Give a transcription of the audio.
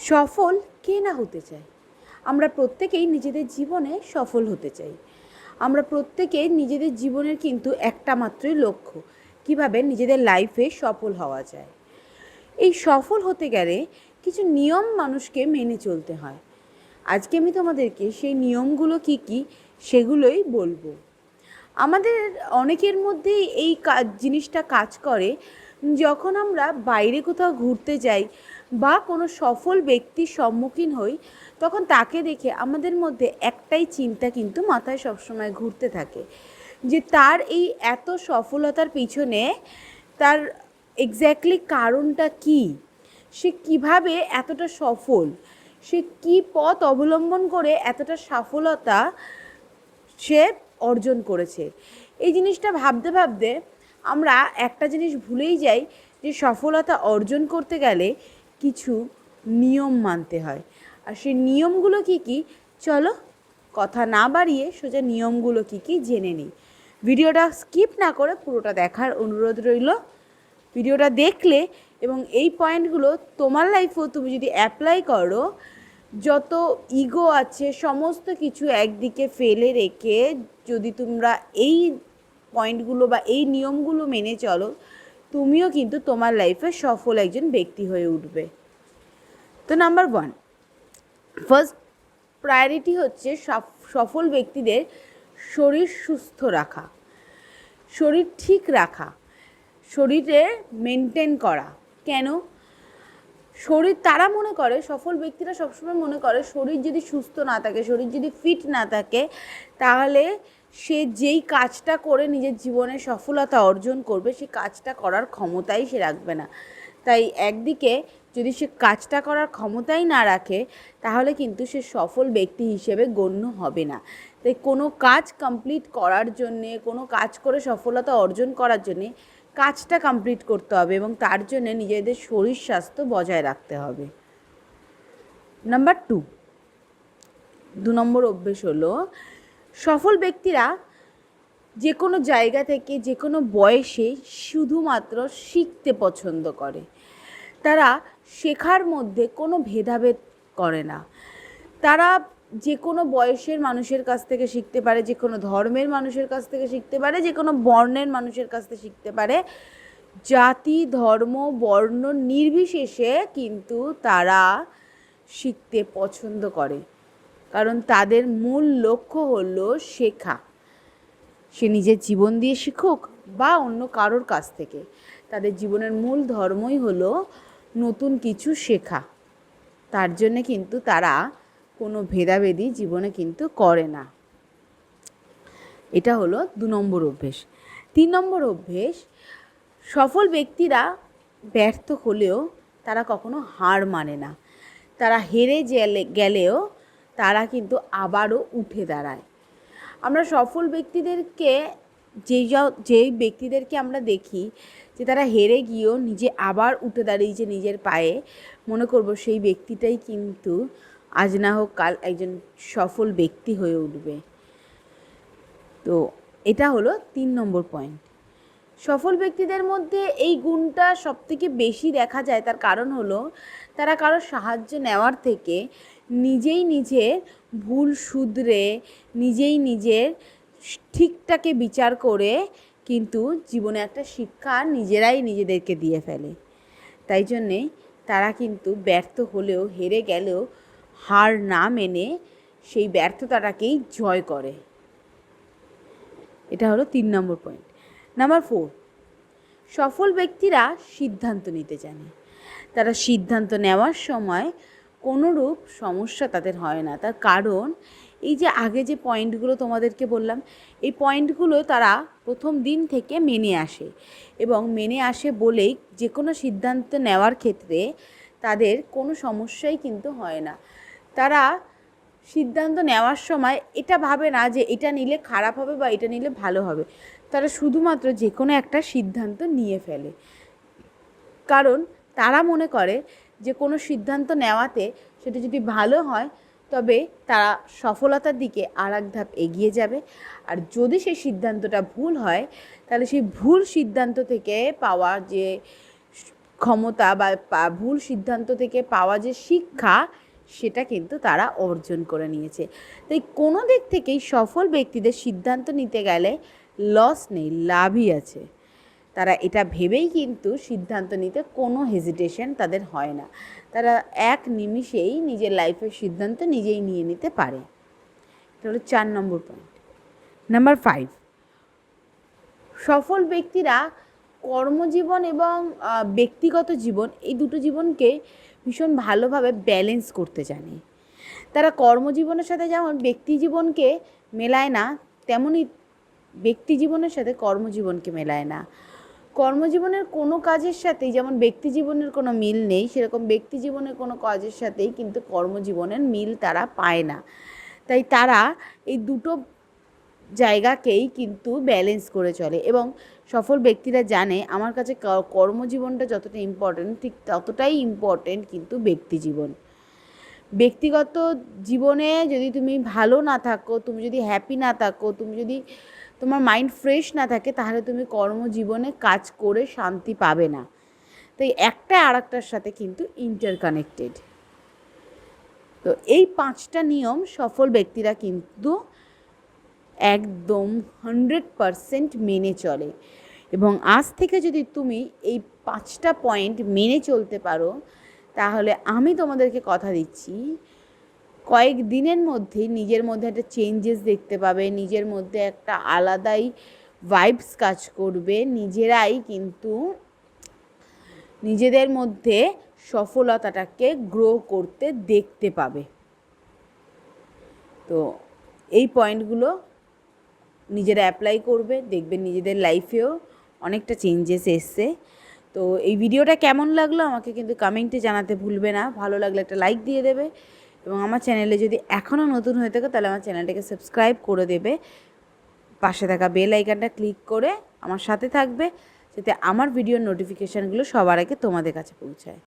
সফল কে না হতে চায়? আমরা প্রত্যেকেই নিজেদের জীবনে সফল হতে চাই। আমরা প্রত্যেকেই নিজেদের জীবনের কিন্তু একটা মাত্রই লক্ষ্য, কীভাবে নিজেদের লাইফে সফল হওয়া যায়। এই সফল হতে গেলে কিছু নিয়ম মানুষকে মেনে চলতে হয়। আজকে আমি তোমাদেরকে সেই নিয়মগুলো কী কী সেগুলোই বলবো। আমাদের অনেকের মধ্যেই এই জিনিসটা কাজ করে, যখন আমরা বাইরে কোথাও ঘুরতে যাই বা কোনো সফল ব্যক্তির সম্মুখীন হই, তখন তাকে দেখে আমাদের মধ্যে একটাই চিন্তা কিন্তু মাথায় সবসময় ঘুরতে থাকে, যে তার এই এত সফলতার পিছনে তার এক্স্যাক্টলি কারণটা কী, সে কিভাবে এতটা সফল, সে কী পথ অবলম্বন করে এতটা সফলতা সে অর্জন করেছে। এই জিনিসটা ভাবতে ভাবতে আমরা একটা জিনিস ভুলেই যাই, যে সফলতা অর্জন করতে গেলে কিছু নিয়ম মানতে হয়। আর সেই নিয়মগুলো কী কী, চলো কথা না বাড়িয়ে সোজা নিয়মগুলো কী কী জেনে নিই। ভিডিওটা স্কিপ না করে পুরোটা দেখার অনুরোধ রইল। ভিডিওটা দেখলে এবং এই পয়েন্টগুলো তোমার লাইফেও তুমি যদি অ্যাপ্লাই করো, যত ইগো আছে সমস্ত কিছু একদিকে ফেলে রেখে যদি তোমরা এই পয়েন্টগুলো বা এই নিয়মগুলো মেনে চলো, তুমিও কিন্তু তোমার লাইফে সফল একজন ব্যক্তি হয়ে উঠবে। তো নাম্বার 1, ফার্স্ট প্রায়োরিটি হচ্ছে সফল ব্যক্তিদের শরীর সুস্থ রাখা, শরীর ঠিক রাখা, শরীরে মেনটেন করা। কেন? শরীর তারা মনে করে, সফল ব্যক্তিরা সবসময় মনে করে শরীর যদি সুস্থ না থাকে, শরীর যদি ফিট না থাকে, তাহলে সে যেই কাজটা করে নিজের জীবনে সফলতা অর্জন করবে, সেই কাজটা করার ক্ষমতাই সে রাখবে না। তাই একদিকে যদি সে কাজটা করার ক্ষমতাই না রাখে, তাহলে কিন্তু সে সফল ব্যক্তি হিসেবে গণ্য হবে না। তাই কোনো কাজ কমপ্লিট করার জন্যে, কোনো কাজ করে সফলতা অর্জন করার জন্যে কাজটা কমপ্লিট করতে হবে এবং তার জন্য নিজেদের শরীর স্বাস্থ্য বজায় রাখতে হবে। নাম্বার 2 নম্বর অভ্যেস হলো, সফল ব্যক্তিরা যে কোনো জায়গা থেকে যে কোনো বয়সে শুধুমাত্র শিখতে পছন্দ করে। তারা শেখার মধ্যে কোনো ভেদাভেদ করে না। তারা যে কোনো বয়সের মানুষের কাছ থেকে শিখতে পারে, যে কোনো ধর্মের মানুষের কাছ থেকে শিখতে পারে, যে কোনো বর্ণের মানুষের কাছ থেকে শিখতে পারে। জাতি, ধর্ম, বর্ণ নির্বিশেষে কিন্তু তারা শিখতে পছন্দ করে, কারণ তাদের মূল লক্ষ্য হলো শেখা। সে নিজের জীবন দিয়ে শিখুক বা অন্য কারোর কাছ থেকে, তাদের জীবনের মূল ধর্মই হলো নতুন কিছু শেখা। তার জন্যে কিন্তু তারা কোনো ভেদাভেদি জীবনে কিন্তু করে না। এটা হলো 2 নম্বর অভ্যেস। 3 নম্বর অভ্যেস, সফল ব্যক্তিরা ব্যর্থ হলেও তারা কখনো হার মানে না। তারা হেরে গেলেও তারা কিন্তু আবারও উঠে দাঁড়ায়। আমরা সফল ব্যক্তিদেরকে যেই ব্যক্তিদেরকে আমরা দেখি যে তারা হেরে গিয়েও নিজে আবার উঠে দাঁড়িয়েছে নিজের পায়ে, মনে করব সেই ব্যক্তিটাই কিন্তু আজ না হোক কাল একজন সফল ব্যক্তি হয়ে উঠবে। তো এটা হলো 3 নম্বর পয়েন্ট। সফল ব্যক্তিদের মধ্যে এই গুণটা সবথেকে বেশি দেখা যায়, তার কারণ হলো তারা কারোর সাহায্য নেওয়ার থেকে নিজেই নিজের ভুল শুধরে, নিজেই নিজের ঠিকটাকে বিচার করে কিন্তু জীবনে একটা শিক্ষা নিজেরাই নিজেদেরকে দিয়ে ফেলে। তাই জন্যে তারা কিন্তু ব্যর্থ হলেও, হেরে গেলেও হার না মেনে সেই ব্যর্থতাটাকেই জয় করে। এটা হলো 3 নম্বর পয়েন্ট। নাম্বার 4, সফল ব্যক্তিরা সিদ্ধান্ত নিতে জানে। তারা সিদ্ধান্ত নেওয়ার সময় কোনোরূপ সমস্যা তাদের হয় না। তার কারণ এই যে আগে যে পয়েন্টগুলো তোমাদেরকে বললাম, এই পয়েন্টগুলো তারা প্রথম দিন থেকে মেনে আসে, এবং মেনে আসে বলেই যে কোনো সিদ্ধান্ত নেওয়ার ক্ষেত্রে তাদের কোনো সমস্যাই কিন্তু হয় না। তারা সিদ্ধান্ত নেওয়ার সময় এটা ভাবে না যে এটা নিলে খারাপ হবে বা এটা নিলে ভালো হবে। তারা শুধুমাত্র যে কোনো একটা সিদ্ধান্ত নিয়ে ফেলে, কারণ তারা মনে করে যে কোনো সিদ্ধান্ত নেওয়াতে সেটা যদি ভালো হয় তবে তারা সফলতার দিকে আর এক ধাপ এগিয়ে যাবে। আর যদি সেই সিদ্ধান্তটা ভুল হয়, তাহলে সেই ভুল সিদ্ধান্ত থেকে পাওয়া যে ক্ষমতা বা ভুল সিদ্ধান্ত থেকে পাওয়া যে শিক্ষা, সেটা কিন্তু তারা অর্জন করে নিয়েছে। তাই কোনো দিক থেকেই সফল ব্যক্তিদের সিদ্ধান্ত নিতে গেলে লস নেই, লাভই আছে। তারা এটা ভেবেই কিন্তু সিদ্ধান্ত নিতে কোনো হেজিটেশন তাদের হয় না। তারা এক নিমিষেই নিজের লাইফের সিদ্ধান্ত নিজেই নিয়ে নিতে পারে। এটা হলো 4 নম্বর পয়েন্ট। নাম্বার 5, সফল ব্যক্তিরা কর্মজীবন এবং ব্যক্তিগত জীবন, এই দুটো জীবনকে ভীষণ ভালোভাবে ব্যালেন্স করতে জানে। তারা কর্মজীবনের সাথে যেমন ব্যক্তি জীবনকে মেলায় না, তেমনই ব্যক্তি জীবনের সাথে কর্মজীবনকে মেলায় না। কর্মজীবনের কোনো কাজের সাথেই যেমন ব্যক্তি জীবনের কোনো মিল নেই, সেরকম ব্যক্তি জীবনের কোনো কাজের সাথেই কিন্তু কর্মজীবনের মিল তারা পায় না। তাই তারা এই দুটো জায়গাকেই কিন্তু ব্যালেন্স করে চলে এবং সফল ব্যক্তিরা জানে আমার কাছে কর্মজীবনটা যতটা ইম্পর্ট্যান্ট, ঠিক ততটাই ইম্পর্ট্যান্ট কিন্তু ব্যক্তি জীবন। ব্যক্তিগত জীবনে যদি তুমি ভালো না থাকো, তুমি যদি হ্যাপি না থাকো, তুমি যদি তোমার মাইন্ড ফ্রেশ না থাকে, তাহলে তুমি কর্মজীবনে কাজ করে শান্তি পাবে না। তাই একটা আর একটার সাথে কিন্তু ইন্টারকানেক্টেড। তো এই 5টা নিয়ম সফল ব্যক্তিরা কিন্তু একদম 100% মেনে চলে এবং আজ থেকে যদি তুমি এই 5টা পয়েন্ট মেনে চলতে পারো, তাহলে আমি তোমাদেরকে কথা দিচ্ছি কয়েক দিনের মধ্যেই নিজের মধ্যে একটা চেঞ্জেস দেখতে পাবে, নিজের মধ্যে একটা আলাদাই ভাইবস কাজ করবে, নিজেরাই কিন্তু নিজেদের মধ্যে সফলতাটাকে গ্রো করতে দেখতে পাবে। তো এই পয়েন্টগুলো নিজেরা অ্যাপ্লাই করবে, দেখবে নিজেদের লাইফেও অনেকটা চেঞ্জেস এসছে। তো এই ভিডিওটা কেমন লাগলো আমাকে কিন্তু কমেন্টে জানাতে ভুলবে না। ভালো লাগলে একটা লাইক দিয়ে দেবে এবং আমার চ্যানেলে যদি এখনও নতুন হয়ে থাকে তাহলে আমার চ্যানেলটাকে সাবস্ক্রাইব করে দেবে। পাশে থাকা বেল আইকনটা ক্লিক করে আমার সাথে থাকবে, যাতে আমার ভিডিওর নোটিফিকেশানগুলো সবার আগে তোমাদের কাছে পৌঁছায়।